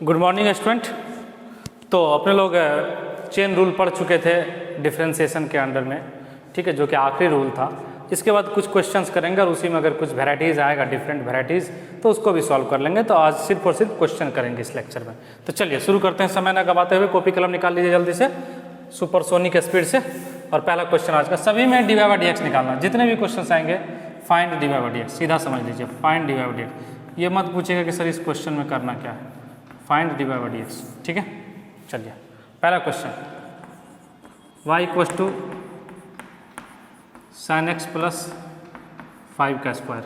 Good morning student. तो अपने लोग चेन रूल पढ़ चुके थे डिफरेंशिएशन के अंडर में, ठीक है, जो कि आखिरी रूल था। इसके बाद कुछ क्वेश्चंस करेंगे और उसी में अगर कुछ वेराइटीज़ आएगा, डिफरेंट वेराइटीज़, तो उसको भी सॉल्व कर लेंगे। तो आज सिर्फ और सिर्फ क्वेश्चन करेंगे इस लेक्चर में। तो चलिए शुरू करते हैं, समय न गवाते हुए कॉपी कलम निकाल लीजिए जल्दी से सुपरसोनिक स्पीड से। और पहला क्वेश्चन आज का, सभी में d y by d x निकालना। जितने भी क्वेश्चन आएंगे find d y by d x, सीधा समझ लीजिए find d y by d x. ये मत पूछेगा कि सर इस क्वेश्चन में करना क्या है, find d y by d x, ठीक है। चलिए पहला question, y equals to sine x plus 5 का स्क्वायर।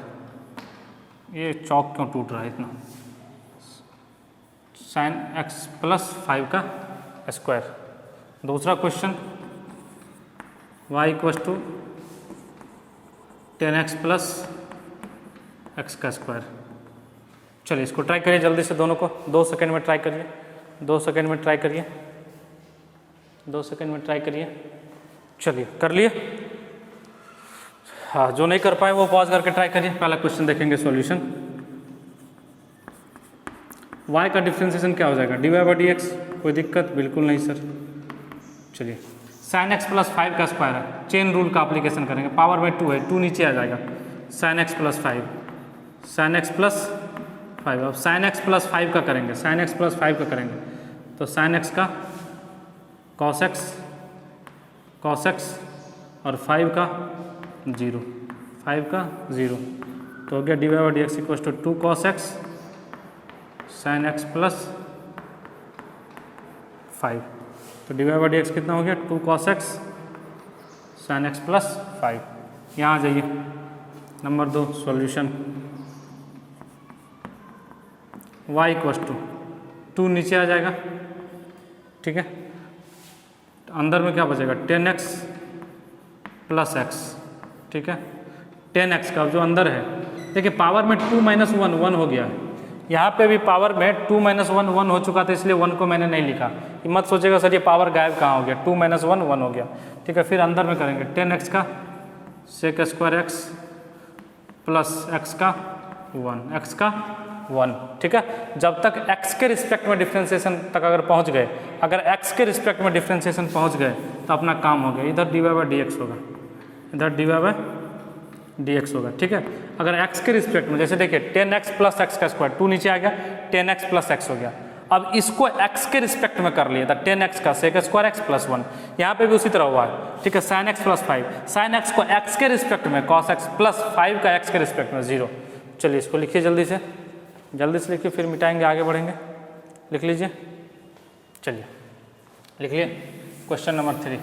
ये चौक क्यों टूट रहा है इतना, साइन एक्स प्लस 5 का स्क्वायर। दूसरा question, y equals to 10x plus x का स्क्वायर। चलिए इसको ट्राई करिए जल्दी से, दोनों को 2 सेकंड में ट्राई करिए, 2 सेकंड में ट्राई करिए, 2 सेकंड में ट्राई करिए। चलिए कर लिए। हाँ, जो नहीं कर पाए वो पॉज करके ट्राई करिए। पहला क्वेश्चन देखेंगे सॉल्यूशन। y का डिफरेंशिएशन क्या हो जाएगा, d y by d x. कोई दिक्कत बिल्कुल नहीं सर। चलिए साइन एक्स प्लस 5 का स्क्वायर है, चेन रूल का एप्लीकेशन करेंगे। पावर में 2 है, 2 नीचे आ जाएगा, sign x plus 5, sign x plus 5। अब साइन एक्स प्लस 5 का करेंगे, साइन एक्स प्लस 5 का करेंगे तो साइन एक्स का कॉस एक्स, कॉस एक्स और 5 का 0, 5 का 0। तो हो गया d y by d x equal to 2 cos x sine x plus 5। तो d y by d x कितना हो गया, 2 cos x sine x plus 5। यहाँ आ जाइए number 2 solution. y equals to 2 नीचे आ जाएगा, ठीक है। अंदर में क्या बचेगा, 10x प्लस एक्स, ठीक है। 10x का जो अंदर है, देखिए पावर में 2 माइनस 1 1 हो गया है। यहाँ पे भी पावर में 2 माइनस 1 1 हो चुका था, इसलिए 1 को मैंने नहीं लिखा। ये मत सोचेगा सर ये पावर गायब कहाँ हो गया, 2 माइनस 1 1 हो गया, ठीक है। फिर अंदर में करेंगे 10x का sec square x plus x का 1, एक्स का 1, ठीक है। जब तक x के रिस्पेक्ट में डिफ्रेंशिएशन तक अगर पहुंच गए, अगर x के रिस्पेक्ट में डिफ्रेंशिएशन पहुंच गए तो अपना काम हो गया। इधर d y by d x होगा, इधर d y by d x होगा, ठीक है। अगर x के रिस्पेक्ट में, जैसे देखिए 10x प्लस एक्स का स्क्वायर, 2 नीचे आ गया, 10x प्लस एक्स हो गया। अब इसको x के रिस्पेक्ट में कर लिए, तो 10x का सेक स्क्वायर एक्स प्लस 1। यहाँ पे भी उसी तरह हुआ है, ठीक है। Sign x plus 5, sine x को x के रिस्पेक्ट में, कॉस एक्स प्लस 5 का x के रिस्पेक्ट में 0। चलिए इसको लिखिए जल्दी से, जल्दी से लिखिए, फिर मिटाएंगे आगे बढ़ेंगे। लिख लीजिए, चलिए लिख लिए। क्वेश्चन नंबर 3,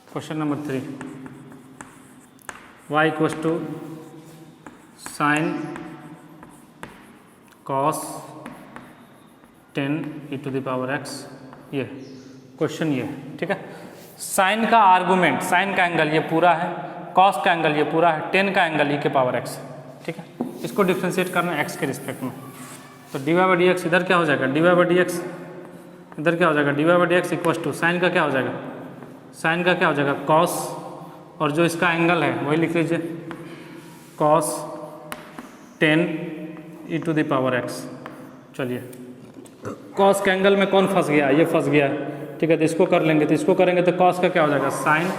क्वेश्चन number 3, y equals to sine cos 10 e to the power x। ये क्वेश्चन ये, ठीक है। साइन का आर्गूमेंट, साइन का एंगल ये पूरा है, कॉस का एंगल ये पूरा है, 10 का एंगल ई के पावर x, ठीक है। इसको डिफ्रेंशिएट करना है x के रिस्पेक्ट में। तो d y by d x इधर क्या हो जाएगा, d y by d x इधर क्या हो जाएगा, d y by d x equals to sine का क्या हो जाएगा, साइन का क्या हो जाएगा कॉस, और जो इसका एंगल है वही लिख लीजिए, cos 10 e to the power x। चलिए कॉस के एंगल में कौन फंस गया, ये फंस गया, ठीक है। तो इसको कर लेंगे, तो इसको करेंगे तो कॉस का क्या हो जाएगा साइन,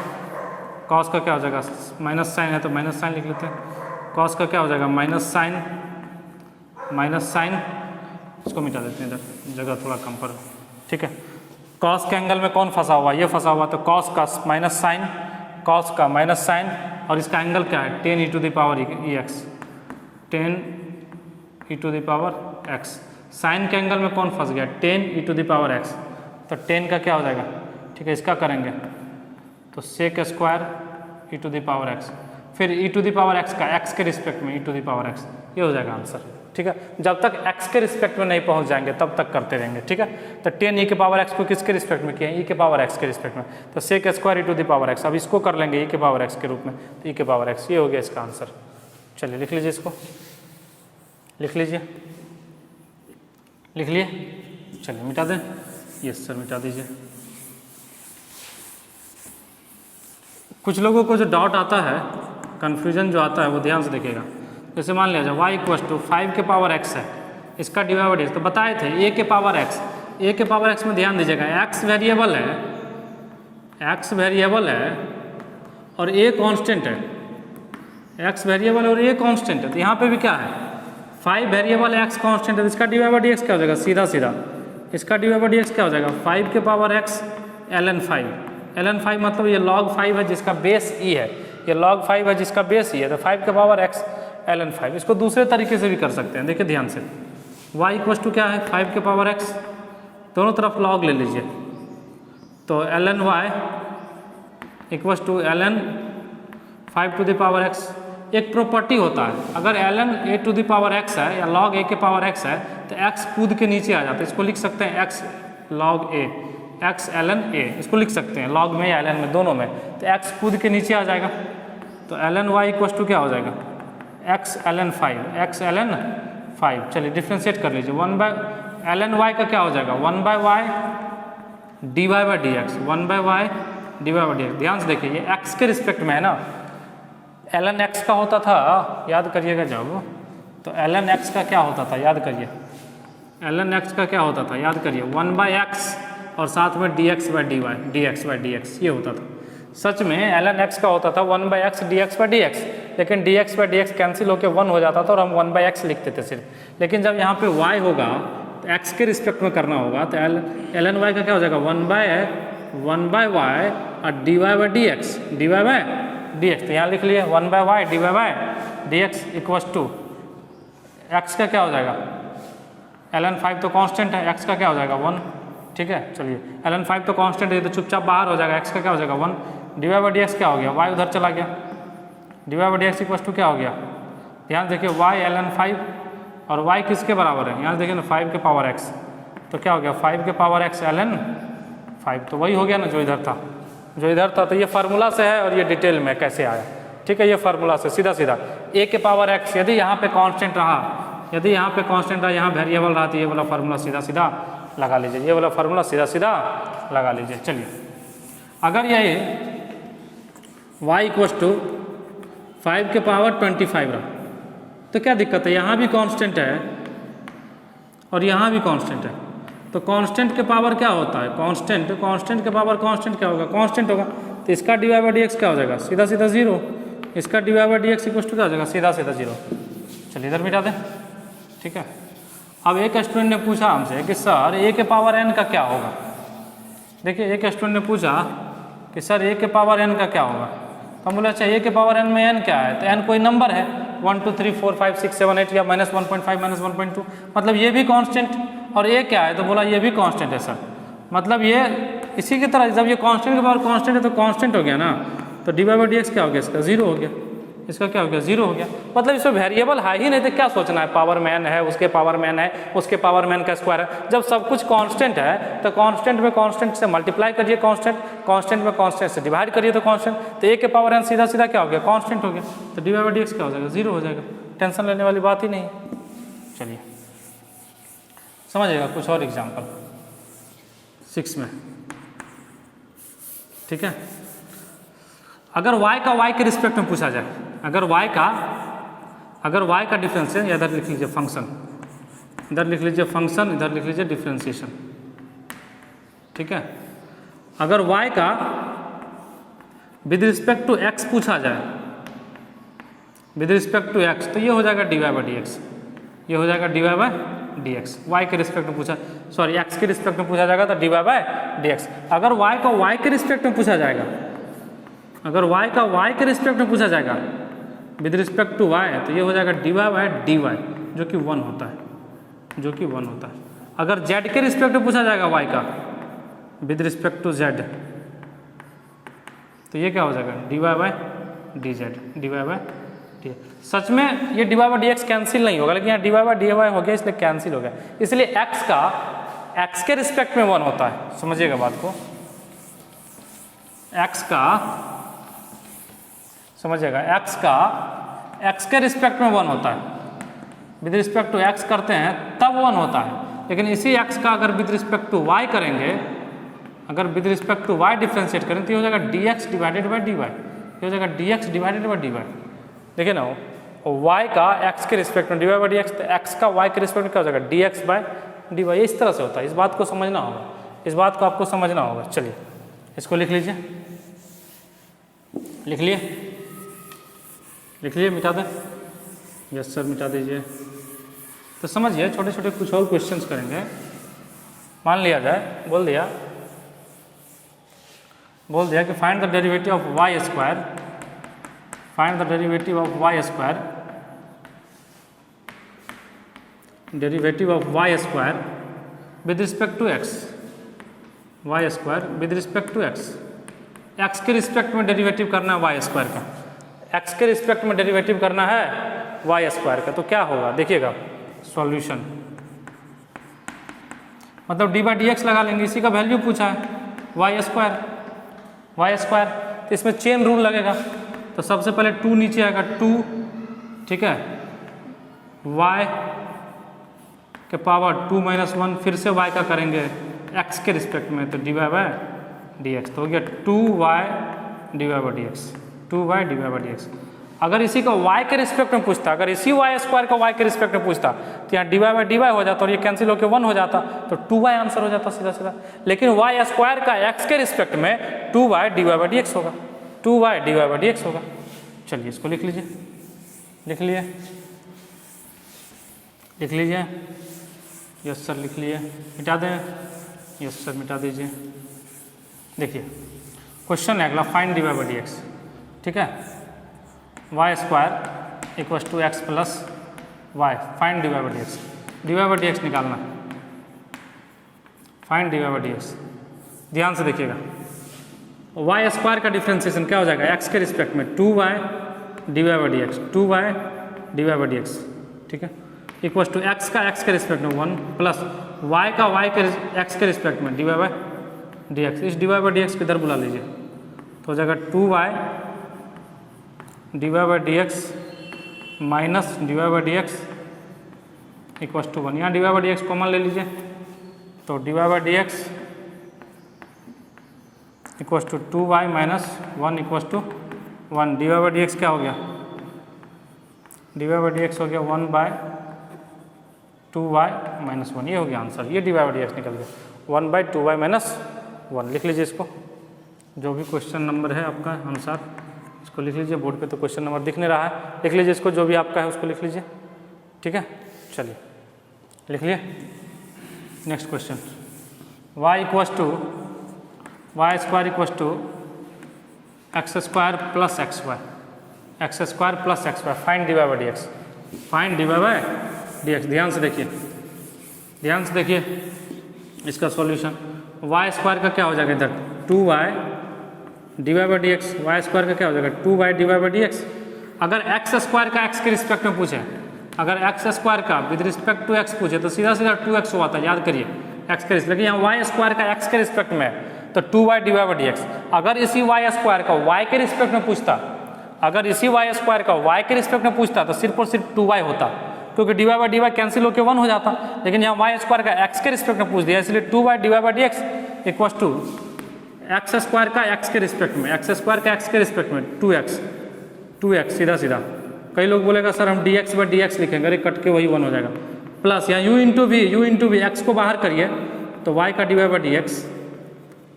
कॉस का क्या हो जाएगा, माइनस साइन है तो माइनस साइन लिख लेते हैं। कॉस का क्या हो जाएगा माइनस साइन, माइनस साइन, इसको मिटा देते हैं इधर, जगह थोड़ा कम पर, ठीक है। कॉस के एंगल में कौन फंसा हुआ, ये फंसा हुआ, तो कॉस का माइनस साइन, कॉस का माइनस साइन, और इसका एंगल क्या है 10 e to the power e x, 10 e to the power x. Sine के एंगल में कौन फंस गया 10 e to the power x, तो 10 का क्या हो जाएगा, ठीक है। इसका करेंगे तो sec square e to the power x, फिर e to the power x का एक्स के रिस्पेक्ट में e to the power x, ये हो जाएगा आंसर, ठीक है। जब तक एक्स के रिस्पेक्ट में नहीं पहुंच जाएंगे तब तक करते रहेंगे, ठीक है। तो 10 ई के पावर एक्स को किसके रिस्पेक्ट में किया, ई के पावर एक्स के रिस्पेक्ट में, तो sec square e to the power x. अब इसको कर लेंगे ई के पावर एक्स के रूप में, तो ई के पावर एक्स, ये हो गया इसका आंसर। चलिए लिख लीजिए, इसको लिख लीजिए, लिख लिए। चलिए मिटा दें, यस सर मिटा दीजिए। कुछ लोगों को जो डाउट आता है, कन्फ्यूजन जो आता है वो ध्यान से देखिएगा। जैसे मान लिया जाए y इक्वस टू 5 के पावर x है, इसका डिवाइड बाई dx, तो बताए थे a के पावर x, a के पावर x में ध्यान दीजिएगा x वेरिएबल है, x वेरिएबल है और a कांस्टेंट है, x वेरिएबल और a कांस्टेंट है। तो यहाँ पे भी क्या है 5 वेरिएबल x कांस्टेंट है, इसका डिवाइड बाई dx क्या हो जाएगा, सीधा सीधा इसका डिवाइड बाई dx क्या हो जाएगा 5 के पावर x ln 5 मतलब ये log 5 है जिसका बेस e है, ये log 5 है जिसका बेस e है, तो 5 के पावर x ln 5। इसको दूसरे तरीके से भी कर सकते हैं, देखिए ध्यान से, y इक्वस टू क्या है 5 के पावर x, दोनों तरफ log ले लीजिए, तो ln y equals to ln 5 to the power x। एक प्रॉपर्टी होता है, अगर ln a to the power x है या log a के पावर x है तो x कूद के नीचे आ जाता है, इसको लिख सकते हैं x log a, x ln a, इसको लिख सकते हैं log में या ln में, दोनों में, तो x कूद के नीचे आ जाएगा, तो ln y इक्वस टू क्या हो जाएगा x ln 5। चलिए डिफ्रेंशिएट कर लीजिए, 1 बाय ln y का क्या हो जाएगा 1 by y d y by d x, 1 by y d y by d x. ध्यान से देखिए ये x के रिस्पेक्ट में है ना, ln x का होता था, याद करिएगा जब, तो ln x का क्या होता था याद करिए, ln x का क्या होता था याद करिए 1 बाय एक्स और साथ में dx by d y, dx by dx ये होता था। सच में ln x का होता था 1 by x dx by dx, लेकिन dx बाई dx कैंसिल होकर 1 हो जाता था और हम 1 बाई एक्स लिखते थे सिर्फ। लेकिन जब यहाँ पे y होगा तो x के रिस्पेक्ट में करना होगा, तो ln y का क्या हो जाएगा 1 बाय वाई और dy by dx, dy by dx, तो यहाँ लिख लिए 1 by y dy by dx equals to x का क्या हो जाएगा ln 5 तो कांस्टेंट है, x का क्या हो जाएगा 1, ठीक है। चलिए ln 5 तो कांस्टेंट है तो चुपचाप बाहर हो जाएगा, x का क्या हो जाएगा 1, dy बाई dx क्या हो गया y उधर चला गया, dy by dx equals to क्या हो गया, ध्यान देखिए y ln 5 और y किसके बराबर है, यहाँ देखिए ना 5 के पावर x, तो क्या हो गया 5 के पावर x ln 5, तो वही हो गया ना जो इधर था, तो ये फार्मूला से है और ये डिटेल में कैसे आया, ठीक है। ये फार्मूला से सीधा सीधा a के पावर x, यदि यहाँ पे कांस्टेंट रहा, यदि यहाँ पे कांस्टेंट रहा, यहाँ वेरिएबल रहा, तो ये वाला फार्मूला सीधा सीधा लगा लीजिए, ये वाला फार्मूला सीधा सीधा लगा लीजिए। चलिए अगर ये y इक्वस टू 5 के पावर 25 रहा तो क्या दिक्कत है, यहाँ भी कांस्टेंट है और यहाँ भी कांस्टेंट है, तो कांस्टेंट के पावर क्या होता है, कांस्टेंट के पावर कांस्टेंट क्या होगा, कांस्टेंट होगा, तो इसका d y by d x क्या हो जाएगा सीधा सीधा 0, इसका d y by d x equals to क्या हो जाएगा सीधा सीधा 0। चलिए इधर मिटा दें, ठीक है। अब एक स्टूडेंट ने पूछा हमसे कि सर a के पावर n का क्या होगा, देखिए एक स्टूडेंट ने पूछा कि सर a के पावर n का क्या होगा, तो हम बोले अच्छा a के पावर n में n क्या है, तो n कोई नंबर है 1 2 3 4 5 6 7 8 या -1.5 -1.2, मतलब ये भी कांस्टेंट, और a क्या है, तो बोला ये भी कांस्टेंट है सर, मतलब ये इसी की तरह जब ये कांस्टेंट के पावर कांस्टेंट है तो कांस्टेंट हो गया ना, तो d y by d x क्या हो गया, इसका 0 हो गया, इसका क्या हो गया 0 हो गया, मतलब इसमें वेरिएबल है ही नहीं, तो क्या सोचना है पावर मैन है, उसके पावर मैन है, उसके पावर मैन का स्क्वायर है, जब सब कुछ कांस्टेंट है तो कांस्टेंट में कांस्टेंट से मल्टीप्लाई करिए, कांस्टेंट में कांस्टेंट से डिवाइड करिए तो कांस्टेंट, तो a के पावर n सीधा सीधा क्या हो गया कांस्टेंट हो गया, तो d y by d x क्या हो जाएगा 0 हो जाएगा, टेंशन लेने वाली बात ही नहीं। चलिए समझिएगा कुछ और एग्जाम्पल 6 में, ठीक है। अगर y का y के रिस्पेक्ट में पूछा जाए, अगर y का डिफरेंशिएशन, इधर लिख लीजिए फंक्शन, इधर लिख लीजिए फंक्शन, इधर लिख लीजिए डिफरेंशिएशन, ठीक है। अगर y का विद रिस्पेक्ट टू x पूछा जाए, विद रिस्पेक्ट टू x, तो ये हो जाएगा d y by d x, ये हो जाएगा d y by d x, y के रिस्पेक्ट में पूछा, सॉरी एक्स के रिस्पेक्ट में पूछा जाएगा तो d y by d x. अगर y को y के रिस्पेक्ट में पूछा जाएगा, अगर y का y के रिस्पेक्ट में पूछा जाएगा विद रिस्पेक्ट टू y, तो ये हो जाएगा d y by d y, जो कि 1 होता है, जो कि 1 होता है। अगर z के रिस्पेक्ट में पूछा जाएगा y का विद रिस्पेक्ट टू z, तो ये क्या हो जाएगा d y by d z, d y by d. सच में ये d y by d x cancel नहीं होगा, लेकिन यहाँ d y by d y हो गया इसलिए कैंसिल हो गया, इसलिए x का x के रिस्पेक्ट में 1 होता है, समझिएगा बात को, x का समझिएगा, x का x के रिस्पेक्ट में 1 होता है, विद रिस्पेक्ट टू x करते हैं तब 1 होता है, लेकिन इसी x का अगर विद रिस्पेक्ट टू y करेंगे, अगर with respect to y differentiate करें तो ये हो जाएगा dx डिवाइडेड बाई dy, ये हो जाएगा dx डिवाइडेड बाई dy। देखिए ना y का x के रिस्पेक्ट में dy बाई डी एक्स, तो x का y के रिस्पेक्ट में क्या हो जाएगा dx बाई dy। ये इस तरह से होता है, इस बात को समझना होगा, इस बात को आपको समझना होगा। चलिए इसको लिख लीजिए, लिख लिए, लिख लिए, मिटा दें। यस सर मिटा दीजिए। तो समझिए छोटे छोटे कुछ और क्वेश्चंस करेंगे। मान लिया जाए, बोल दिया कि find the derivative of y square, find the derivative of y square, derivative of y square with respect to x, y square with respect to x. X के रिस्पेक्ट में डेरिवेटिव करना है वाई स्क्वायर का, x के respect में derivative करना है y square का। तो क्या होगा देखिएगा, सॉल्यूशन मतलब डी बाई डी एक्स लगा लेंगे, इसी का वैल्यू पूछा है वाई स्क्वायर, वाई स्क्वायर। तो इसमें चेन रूल लगेगा, तो सबसे पहले 2 नीचे आएगा 2, ठीक है, y के पावर 2 - 1, फिर से y का करेंगे x के रिस्पेक्ट में, तो d y by d x. तो हो गया 2y d y by d x, 2y d y by d x. अगर इसी को y के रिस्पेक्ट में पूछता, अगर इसी वाई स्क्वायर का y के रिस्पेक्ट में पूछता, तो यहाँ d y by d y हो जाता और ये कैंसिल होकर 1 हो जाता, तो 2y आंसर हो जाता सीधा सीधा। लेकिन वाई स्क्वायर का x के रिस्पेक्ट में 2y d y by d x होगा, 2y d y by d x होगा। चलिए इसको लिख लीजिए, लिख लिए, लिख लीजिए। यस सर लिख लिए, मिटा दें। यस सर मिटा दीजिए। देखिए क्वेश्चन है अगला, find d y by d x, ठीक है, y square equals to x plus y, find d y by d x, d y by d x निकालना, find d y by d x. ध्यान से देखिएगा, Y square का differentiation क्या हो जाएगा, एक्स के रिस्पेक्ट में 2y d y by d x, 2y d y by d x, ठीक है, इक्वल्स टू एक्स का एक्स के रिस्पेक्ट में 1 प्लस y का y के एक्स के रिस्पेक्ट में d y by d x. इस d y by d x को इधर बुला लीजिए, तो हो जाएगा 2y d y by d x minus d y by d x equals to 1। यहाँ d y by d x common ले लीजिए, तो d y by d x equals to 2y minus 1 equals to 1। D y by d x क्या हो गया, d y by d x हो गया 1 bye 2y minus 1, ये हो गया आंसर। ये d y by d x निकल गया 1 बाय 2y माइनस 1। लिख लीजिए इसको, जो भी क्वेश्चन नंबर है आपका अनुसार इसको लिख लीजिए। बोर्ड पे तो क्वेश्चन नंबर दिख नहीं रहा है, लिख लीजिए इसको, जो भी आपका है उसको लिख लीजिए, ठीक है। चलिए लिख लिए। Next question, y equals to y square equals to x square plus x y, x square plus x y, find d y by d x, find d y by d x. ध्यान से देखिए, ध्यान से देखिए इसका solution. Y square का क्या हो जाएगा इधर 2y d y by d x, y square का क्या हो जाएगा 2y d y by d x. अगर एक्स स्क्वायर का एक्स के रिस्पेक्ट में पूछे, अगर एक्स स्क्वायर का विद रिस्पेक्ट टू एक्स पूछे तो सीधा सीधा 2x हुआ था, याद करिए एक्स के रिस्पेक्ट। लेकिन यहाँ वाई स्क्वायर का एक्स के रिस्पेक्ट में तो 2y d y by d x. अगर इसी वाई स्क्वायर का y के रिस्पेक्ट में पूछता, अगर इसी वाई स्क्वायर का y के रिस्पेक्ट में पूछता तो सिर्फ और सिर्फ 2y होता, क्योंकि d y by d y cancel होकर 1 हो जाता। लेकिन यहाँ वाई स्क्वायर का x के रिस्पेक्ट में पूछ दिया, इसलिए 2y d y by d x equals to x square का x के रिस्पेक्ट में, एक्स स्क्वायर का x के रिस्पेक्ट में 2x सीधा सीधा। कई लोग बोलेगा सर हम dx बाई डी एक्स लिखेंगे, अरे कट के वही 1 हो जाएगा, प्लस यहाँ u इंटू वी, एक्स को बाहर करिए तो y का d y by d x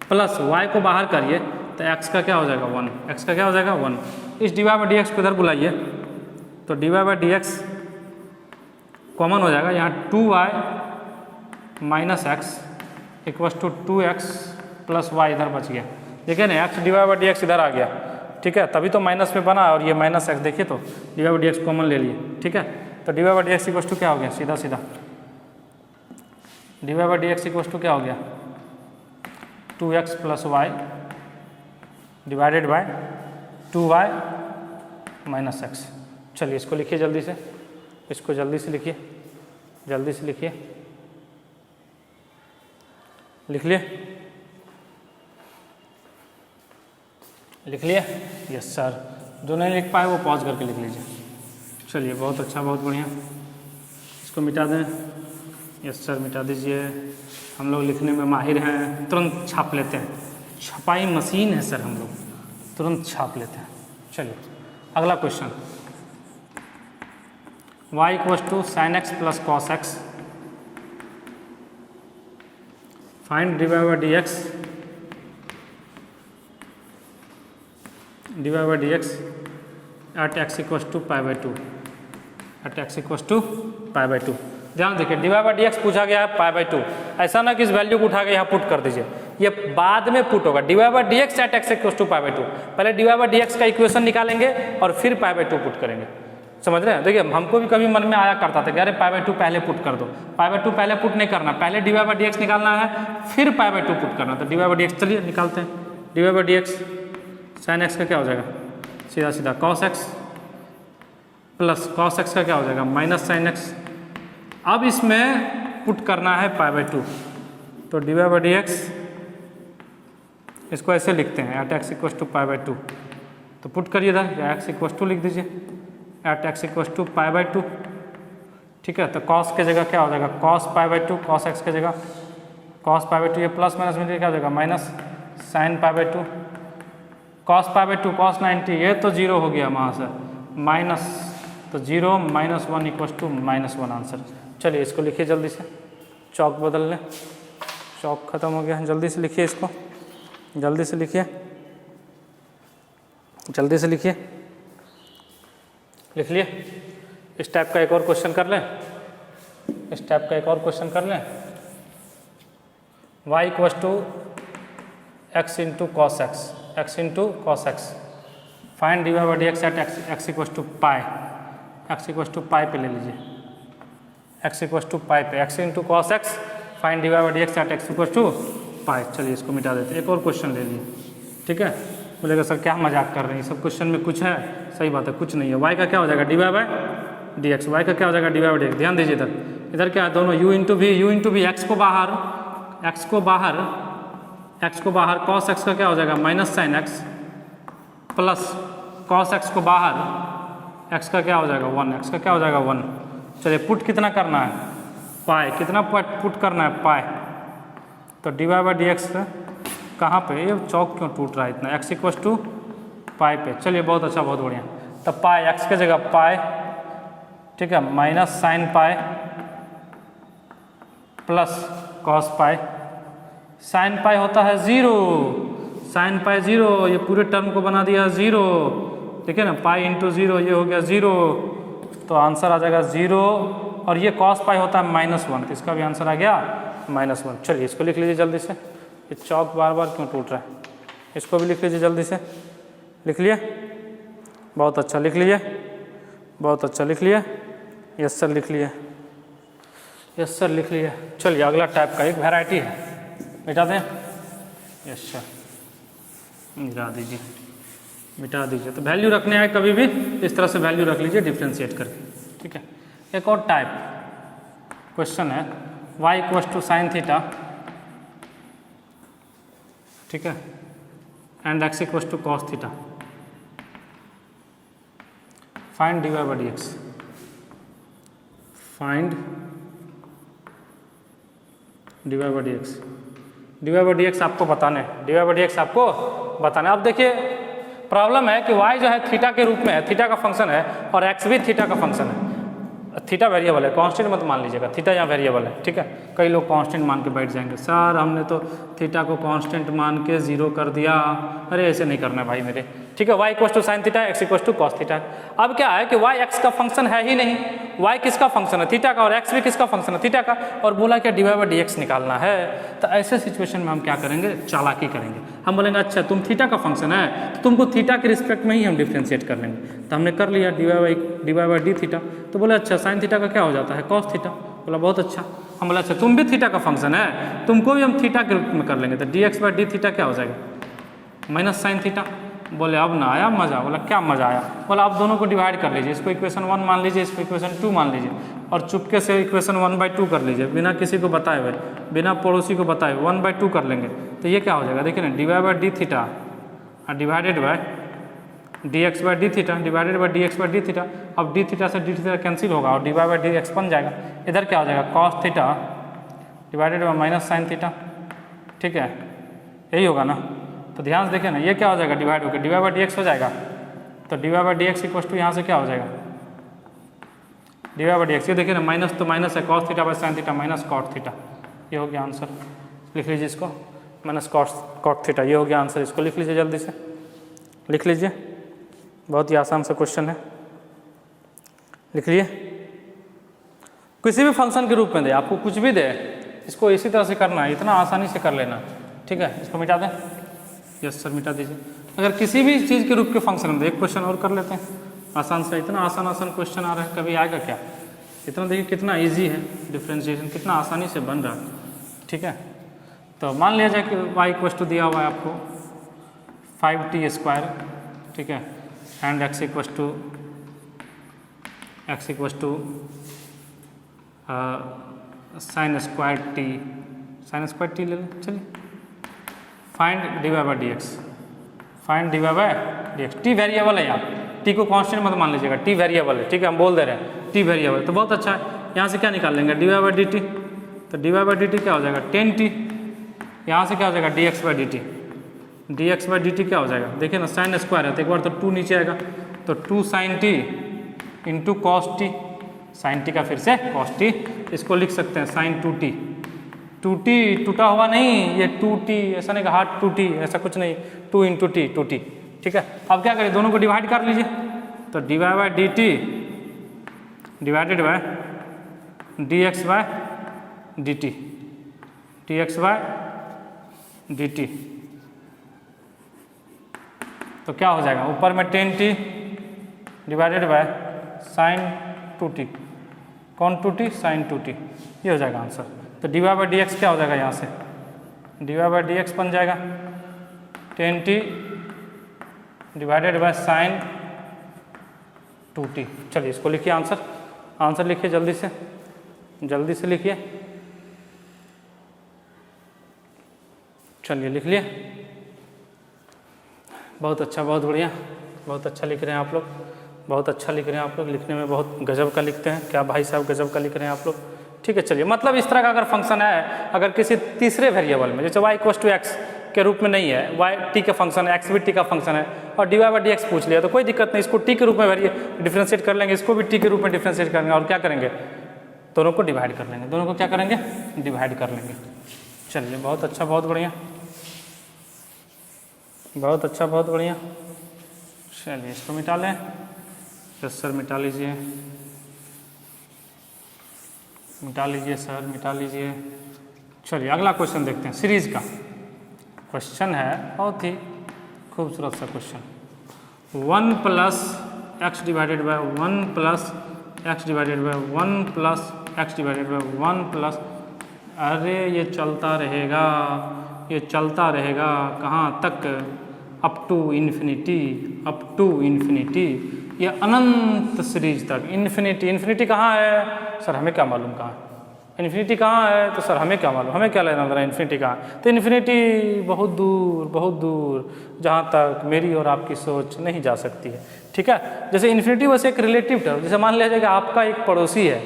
plus y को बाहर करिए तो x का क्या हो जाएगा 1, x का क्या हो जाएगा 1। इस d y by d x को इधर बुलाइए, तो d y by d x common हो जाएगा, यहाँ 2y minus x equals to 2x plus y इधर बच गया। देखिए ना x d y by d x इधर आ गया, ठीक है, तभी तो माइनस में बना, और ये माइनस एक्स देखिए तो d y by d x common ले लिए, ठीक है। तो d y by d x equals to क्या हो गया, सीधा सीधा d y by d x equals to क्या हो गया 2x plus y divided by 2y minus x. चलिए इसको लिखिए जल्दी से, इसको जल्दी से लिखिए, जल्दी से लिखिए, लिख लिए, लिख लिए। यस सर, जो नहीं लिख पाए वो पॉज करके लिख लीजिए। चलिए बहुत अच्छा, बहुत बढ़िया। इसको मिटा दें। यस सर मिटा दीजिए। हम लोग लिखने में माहिर हैं, तुरंत छाप लेते हैं, छपाई मशीन है सर, हम लोग तुरंत छाप लेते हैं। चलिए अगला question, y equals to sine x plus cos x, find dy by dx at x equals to pi by two, at x equals to pi by two. ध्यान देखिए dy बाई dx पूछा गया है पाई बाई टू, ऐसा ना कि इस value को उठा के यहाँ पुट कर दीजिए, ये बाद में पुट होगा। dy by dx at x equals to pi by two, पहले dy बाई dx का इक्वेशन निकालेंगे और फिर पाई बाई टू पुट करेंगे। समझ रहे हैं? देखिए हमको भी कभी मन में आया करता था कि अरे पाई बाई टू पहले पुट कर दो, पाई बाई टू पहले पुट नहीं करना, पहले dy बाई dx निकालना है फिर पाई बाई टू पुट करना। तो dy बाई dx चलिए निकालते हैं। dy by dx sine x का क्या हो जाएगा, सीधा सीधा cos x plus cos x का क्या हो जाएगा माइनस साइन एक्स। अब इसमें पुट करना है पाई बाई टू, तो dy बाई dx इसको ऐसे लिखते हैं at x equals to pi by two, तो पुट करिए इधर या एक्स इक्वल्स टू लिख दीजिए at x equals to pi by two. ठीक है, तो कॉस के जगह क्या हो जाएगा cos pi by two, cos x के जगह कॉस पाई बाई टू, ये प्लस माइनस में क्या हो जाएगा minus sine pi by two, cos pi by two cos 90, ये तो जीरो हो गया वहाँ से माइनस, तो zero minus one equals to minus one answer. चलिए इसको लिखिए जल्दी से, चौक बदल लें, चौक खत्म हो गया, जल्दी से लिखिए इसको, जल्दी से लिखिए, जल्दी से लिखिए, लिख लिए। इस टाइप का एक और क्वेश्चन कर लें, इस टाइप का एक और क्वेश्चन कर लें। y equals to x into cos x, x into cos x, find dy by dx at x equals to pi, x equals to pi पे ले लीजिए, एक्स इक्वल्स टू पाई पे, x into cos x find dy by dx at x equals to pi. चलिए इसको मिटा देते हैं, एक और क्वेश्चन ले लिए। ठीक है, बोलेगा सर क्या मजाक कर रहे हैं, सब क्वेश्चन में कुछ है, सही बात है कुछ नहीं है। y का क्या हो जाएगा dy बाई dx, y का क्या हो जाएगा dy बाई dx। ध्यान दीजिए इधर, इधर क्या है दोनों u इंटू भी, x को बाहर, x को बाहर, x को बाहर, cos x का क्या हो जाएगा minus sine x plus cos x को बाहर, x का क्या हो जाएगा 1, x का क्या हो जाएगा 1। चलिए पुट कितना करना है पाई, कितना पुट करना है पाई, तो dy बाई dx कहाँ पे, ये चौक क्यों टूट रहा है इतना, x इक्वल्स टू पाई पे। चलिए बहुत अच्छा बहुत बढ़िया, तब पाई x के जगह पाई, ठीक है, minus sine pi plus cos pi, sine pi होता है ज़ीरो, साइन पाई ज़ीरो, ये पूरे टर्म को बना दिया ज़ीरो, ठीक है ना, पाई इंटू ज़ीरो, ये हो गया ज़ीरो, तो आंसर आ जाएगा ज़ीरो। और ये कॉस पाई होता है माइनस वन, तो इसका भी आंसर आ गया माइनस वन। चलिए इसको लिख लीजिए जल्दी से, ये चौक बार बार क्यों टूट रहा है, इसको भी लिख लीजिए जल्दी से, लिख लिए, बहुत अच्छा लिख लिए, बहुत अच्छा लिख लिए, यस सर लिख लिए, यस सर लिख लिए। चलिए अगला टाइप का एक वैरायटी है, मिटा दें, यस सर मिटा दीजिए, मिटा दीजिए। तो वैल्यू रखने आए कभी भी इस तरह से वैल्यू रख लीजिए डिफ्रेंशिएट करके। ठीक है, एक और टाइप क्वेश्चन है y equals to sine theta, ठीक है, and x equals to cos theta, find dy by dx, find dy by dx, dy by dx आपको बताना है, dy बाई dx आपको बताना है। अब देखिए प्रॉब्लम है कि y जो है थीटा के रूप में है, थीटा का फंक्शन है, और x भी थीटा का फंक्शन है। थीटा वेरिएबल है, कांस्टेंट मत मान लीजिएगा, थीटा यहाँ वेरिएबल है। ठीक है, कई लोग कांस्टेंट मान के बैठ जाएंगे, सर हमने तो थीटा को कांस्टेंट मान के जीरो कर दिया, अरे ऐसे नहीं करना भाई मेरे। ठीक है, y equals to sine theta, x equals to cos theta. अब क्या है कि y x का फंक्शन है ही नहीं, y किसका फंक्शन है थीटा का, और x भी किसका फंक्शन है थीटा का, और बोला क्या dy बाई dx निकालना है। तो ऐसे सिचुएशन में हम क्या करेंगे, चालाकी करेंगे, हम बोलेंगे अच्छा तुम थीटा का फंक्शन है तो तुमको थीटा के रिस्पेक्ट में ही हम डिफ्रेंशिएट कर लेंगे। तो हमने कर लिया dy बाई डी थीटा, तो बोले अच्छा साइन थीटा का क्या हो जाता है कॉस थीटा, बोला बहुत अच्छा। हम बोला अच्छा तुम भी थीटा का फंक्शन है, तुमको भी हम थीटा के रूप में कर लेंगे, तो dx बाई डी थीटा क्या हो जाएगा माइनस साइन थीटा। बोले अब ना आया मज़ा, बोला क्या मज़ा आया, बोला आप दोनों को डिवाइड कर लीजिए, इसको इक्वेशन 1 मान लीजिए, इसको इक्वेशन 2 मान लीजिए, और चुपके से इक्वेशन 1/2 कर लीजिए, बिना किसी को बताए हुए, बिना पड़ोसी को बताए 1/2 कर लेंगे। तो ये क्या हो जाएगा, देखिए ना dy by D theta divided by dx by D theta divided by dx by D theta. अब डी थीटा से डी थीटा कैंसिल होगा और dy बाई dx बन जाएगा। इधर क्या हो जाएगा cos theta divided by minus sign theta. ठीक है, यही होगा ना। तो ध्यान से देखिए ना, ये क्या हो जाएगा डिवाइड होकर dy बाई dx हो जाएगा, तो dy by dx equals to यहाँ से क्या हो जाएगा डिवाइड बाई dx, ये देखिए ना माइनस तो माइनस है, cos theta by sine theta minus cot theta, ये हो गया आंसर। लिख लीजिए इसको, माइनस कॉट थीटा, ये हो गया आंसर। इसको लिख लीजिए, जल्दी से लिख लीजिए, बहुत ही आसान सा क्वेश्चन है, लिख लिए। किसी भी फंक्शन के रूप में दे, आपको कुछ भी दे, इसको इसी तरह से करना है, इतना आसानी से कर लेना, ठीक है। इसको मिटा दें, यस सर मिटा दीजिए। अगर किसी भी चीज़ के रूप के फंक्शन में दे, एक क्वेश्चन और कर लेते हैं आसान से। इतना आसान क्वेश्चन आ रहा है, कभी आएगा क्या? इतना देखिए कितना इजी है, डिफ्रेंशिएशन कितना आसानी से बन रहा है, ठीक है। तो मान लिया जाए कि y इक्वल टू दिया हुआ है आपको 5t², ठीक है, and x equal to sine square t ले लें, चलिए। Find divide by dx, find divide by dx। T variable है यहाँ, टी को कांस्टेंट मत मान लीजिएगा, टी वेरिएबल है, ठीक है, हम बोल दे रहे हैं टी वेरिएबल, तो बहुत अच्छा है। यहाँ से क्या निकाल लेंगे, डिवाइड बाई dt, तो डिवाइड बाई dt क्या हो जाएगा 10t, यहाँ से क्या हो जाएगा dx बाई dt क्या हो जाएगा, देखिए ना साइन स्क्वायर है तो एक बार तो 2 नीचे आएगा, तो 2 sin t into cos t, sine t का फिर से कॉस टी, इसको लिख सकते हैं साइन 2t। 2t टूटा हुआ नहीं, ये 2t ऐसा नहीं कहा 2t, ऐसा कुछ नहीं, 2 इंटू टी 2t, ठीक है। अब क्या करें, दोनों को डिवाइड कर लीजिए, तो divide by dt divided by dx by dt, तो क्या हो जाएगा, ऊपर में 10t divided by sine 2t, कौन 2t साइन 2t, ये हो जाएगा आंसर। तो डिवाइड बाई dx क्या हो जाएगा, यहाँ से डिवाइड बाई dx बन जाएगा 10t divided by sine 2t। चलिए इसको लिखिए, आंसर लिखिए, जल्दी से लिखिए, चलिए लिख लिए। बहुत अच्छा, बहुत बढ़िया, बहुत अच्छा लिख रहे हैं आप लोग, बहुत अच्छा लिख रहे हैं आप लोग, लिखने में बहुत गजब का लिखते हैं, क्या भाई साहब गजब का लिख रहे हैं आप लोग, ठीक है। चलिए, मतलब इस तरह का अगर फंक्शन है, अगर किसी तीसरे वेरिएबल में, जैसे y इक्वल टू x के रूप में नहीं है, y t का फंक्शन है, x भी t का फंक्शन है, और डिवाइड बाई dx पूछ लिया, तो कोई दिक्कत नहीं, इसको t के रूप में डिफ्रेंशिएट कर लेंगे, इसको भी t के रूप में डिफ्रेंशिएट करेंगे, और क्या करेंगे, दोनों को डिवाइड कर लेंगे, दोनों को क्या करेंगे, डिवाइड कर लेंगे। चलिए, बहुत अच्छा, बहुत बढ़िया, बहुत अच्छा, बहुत बढ़िया। चलिए इसको मिटा लें, यस सर मिटा लीजिए, सर मिटा लीजिए। चलिए अगला क्वेश्चन देखते हैं, सीरीज का क्वेश्चन है, बहुत ही खूबसूरत सा question. 1 plus x divided by 1 plus x divided by 1 plus x divided by 1 plus, अरे ये चलता रहेगा कहाँ तक, अप टू इन्फिनिटी, ये अनंत सीरीज तक। इन्फिनिटी कहाँ है सर, हमें क्या मालूम कहाँ है, इन्फिनिटी कहाँ है, तो सर हमें क्या मालूम, हमें क्या लेना देना इन्फिनिटी कहाँ है, तो इन्फिनिटी बहुत दूर जहाँ तक मेरी और आपकी सोच नहीं जा सकती है, ठीक है। जैसे इन्फिनिटी वैसे एक रिलेटिव टर्म, जैसे मान लिया जाए कि आपका एक पड़ोसी है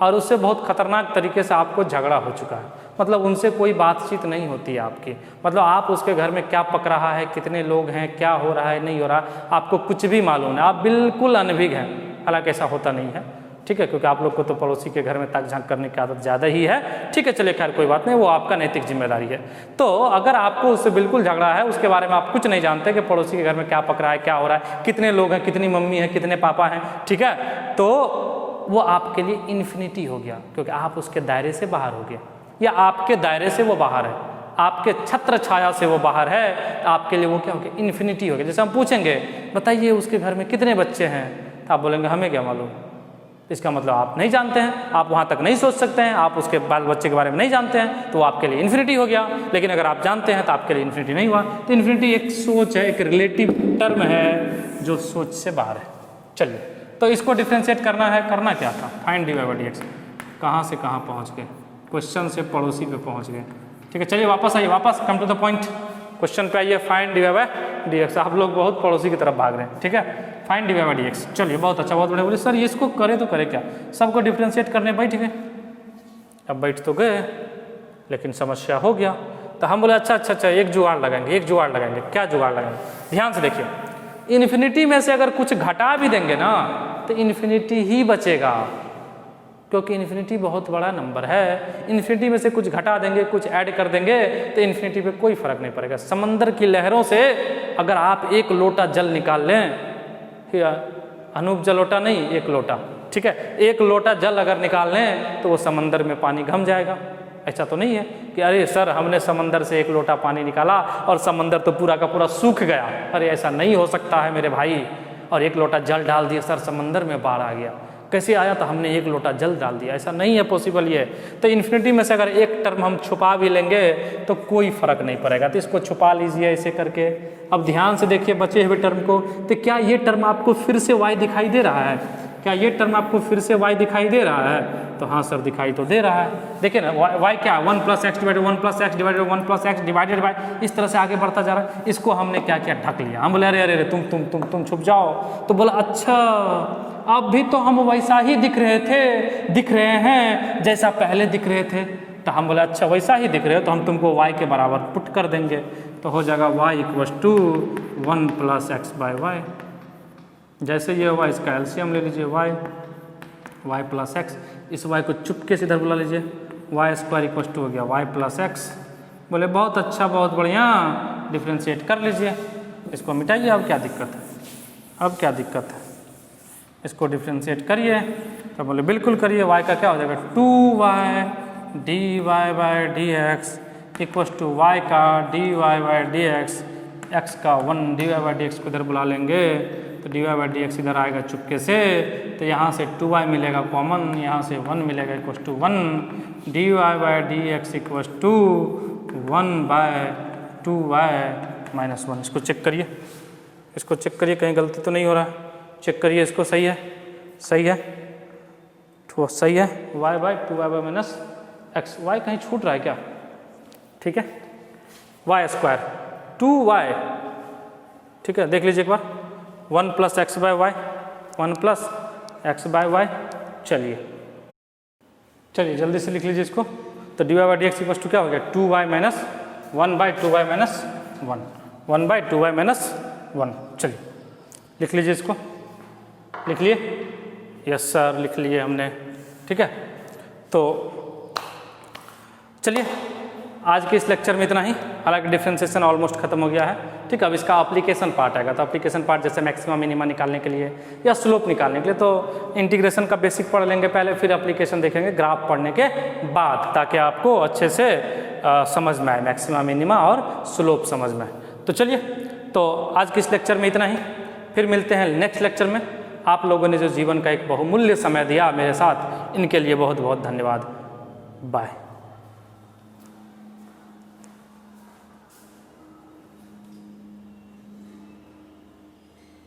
और उससे बहुत खतरनाक तरीके से आपको झगड़ा हो चुका है, मतलब उनसे कोई बातचीत नहीं होती है आपकी, मतलब आप उसके घर में क्या पक रहा है, कितने लोग हैं, क्या हो रहा है, नहीं हो रहा, आपको कुछ भी मालूम नहीं, आप बिल्कुल अनभिज्ञ हैं। हालांकि ऐसा होता नहीं है, ठीक है, क्योंकि आप लोग को तो पड़ोसी के घर में ताक झांक करने की आदत ज़्यादा ही है, ठीक है। चलिए खैर कोई बात नहीं, वो आपका नैतिक जिम्मेदारी है। तो अगर आपको उससे बिल्कुल झगड़ा है, उसके बारे में आप कुछ नहीं जानते कि पड़ोसी के घर में क्या पक रहा है, क्या हो रहा है, कितने लोग हैं, कितनी मम्मी है, कितने पापा हैं, ठीक है, तो वो आपके लिए इन्फिनिटी हो गया, क्योंकि आप उसके दायरे से बाहर हो गए, या आपके दायरे से वो बाहर है, आपके छत्र छाया से वो बाहर है, तो आपके लिए वो क्या हो गया, इन्फिनिटी हो गया। जैसे हम पूछेंगे बताइए उसके घर में कितने बच्चे हैं, तो आप बोलेंगे हमें क्या मालूम, इसका मतलब आप नहीं जानते हैं, आप वहाँ तक नहीं सोच सकते हैं, आप उसके बाल बच्चे के बारे में नहीं जानते हैं, तो वो आपके लिए इन्फिनिटी हो गया। लेकिन अगर आप जानते हैं तो आपके लिए इन्फिनिटी नहीं हुआ। तो इन्फिनिटी एक सोच है, एक रिलेटिव टर्म है जो सोच से बाहर है। चलिए, तो इसको डिफ्रेंशिएट करना है, करना क्या था, फाइंड dy बाई dx, कहाँ से कहाँ पहुँच गए, क्वेश्चन से पड़ोसी पे पहुँच गए, ठीक है। चलिए वापस आइए, वापस come to the point, question पे आइए, फाइंड dy बाई dx। आप लोग बहुत पड़ोसी की तरफ भाग रहे हैं, ठीक है, फाइंड dy बाई dx। चलिए बहुत अच्छा, बहुत बढ़िया। बोले सर ये इसको करे तो करे क्या, सबको डिफ्रेंशिएट करने बैठ गए। अब बैठ तो गए लेकिन समस्या हो गया, तो हम बोले अच्छा एक जुगाड़ लगाएंगे, क्या जुगाड़ लगाएंगे, ध्यान से देखिए, इन्फिनिटी में से अगर कुछ घटा भी देंगे ना तो इन्फिनिटी ही बचेगा, क्योंकि इन्फिनिटी बहुत बड़ा नंबर है। इन्फिनिटी में से कुछ घटा देंगे, कुछ ऐड कर देंगे तो इन्फिनिटी पे कोई फर्क नहीं पड़ेगा। समंदर की लहरों से अगर आप एक लोटा जल निकाल लें, अनूप जलोटा नहीं, एक लोटा, ठीक है, एक लोटा जल अगर निकाल लें तो वो समंदर में पानी घम जाएगा। ऐसा तो नहीं है कि अरे सर हमने समंदर से एक लोटा पानी निकाला और समंदर तो पूरा का पूरा सूख गया। अरे ऐसा नहीं हो सकता है मेरे भाई। और एक लोटा जल डाल दिया, सर समंदर में बाढ़ आ गया। कैसे आया? तो हमने एक लोटा जल डाल दिया। ऐसा नहीं है पॉसिबल ये। तो इन्फिनिटी में से अगर एक टर्म हम छुपा भी लेंगे तो कोई फर्क नहीं पड़ेगा। तो इसको छुपा लीजिए ऐसे करके। अब ध्यान से देखिए बचे हुए टर्म को। तो क्या ये टर्म आपको फिर से y दिखाई दे रहा है? क्या ये टर्म आपको फिर से y दिखाई दे रहा है? तो हाँ सर दिखाई तो दे रहा है। देखिए ना y क्या 1 + x divided 1 + x divided 1 + x divided by, इस तरह से आगे बढ़ता जा रहा है। इसको हमने क्या किया? ढक लिया। हम बोले अरे अरे तुम छुप जाओ। तो बोला अच्छा अब भी तो हम वैसा ही दिख रहे हैं जैसा पहले दिख रहे थे। तो हम बोले अच्छा वैसा ही दिख रहे हो तो हम तुमको y के बराबर पुट कर देंगे। तो हो जाएगा y = 1 + x/y। जैसे ये हुआ इसका एलसीएम ले लीजिए y + x। इस y को चुपके से इधर बुला लीजिए, y² हो गया y + x। बोले बहुत अच्छा, बहुत बढ़िया, डिफ्रेंशिएट कर लीजिए, इसको मिटाइए। अब क्या दिक्कत है? अब क्या दिक्कत है? इसको डिफ्रेंशिएट करिए। तो बोले बिल्कुल करिए। y का क्या हो जाएगा? 2y dy/dx = y का dy/dx, x का 1 dy/dx को इधर बुला लेंगे तो dy/dx इधर आएगा चुपके से। तो यहाँ से 2y मिलेगा कॉमन, यहाँ से 1 मिलेगा = 1 dy/dx = 1/2y - 1। इसको चेक करिए, इसको चेक करिए कहीं गलती तो नहीं हो रहा है। चेक करिए इसको, सही है, सही है, तो सही है। y/2y - x, y कहीं छूट रहा है क्या? ठीक है, y² 2y, ठीक है, देख लीजिए एक बार। 1 + x/y, 1 + x/y। चलिए जल्दी से लिख लीजिए इसको। तो dy/dx = क्या हो गया? 2y - 1/2y - 1, 1/2y - 1। चलिए लिख लीजिए इसको। लिख लिए? यस सर लिख लिए हमने। ठीक है, तो चलिए आज के इस लेक्चर में इतना ही। हालांकि डिफरेंशिएशन ऑलमोस्ट खत्म हो गया है। ठीक है, अब इसका एप्लीकेशन पार्ट आएगा। तो एप्लीकेशन पार्ट जैसे मैक्सिमा मिनिमा निकालने के लिए या स्लोप निकालने के लिए तो इंटीग्रेशन का बेसिक पढ़ लेंगे पहले, फिर एप्लीकेशन देखेंगे ग्राफ पढ़ने के बाद, ताकि आपको अच्छे से समझ में आए, मैक्सिमा मिनिमा और स्लोप समझ में आए। तो चलिए, तो आज के इस लेक्चर में इतना ही। फिर मिलते हैं नेक्स्ट लेक्चर में। आप लोगों ने जो जीवन का एक बहुमूल्य समय दिया मेरे साथ, इनके लिए बहुत बहुत धन्यवाद। बाय।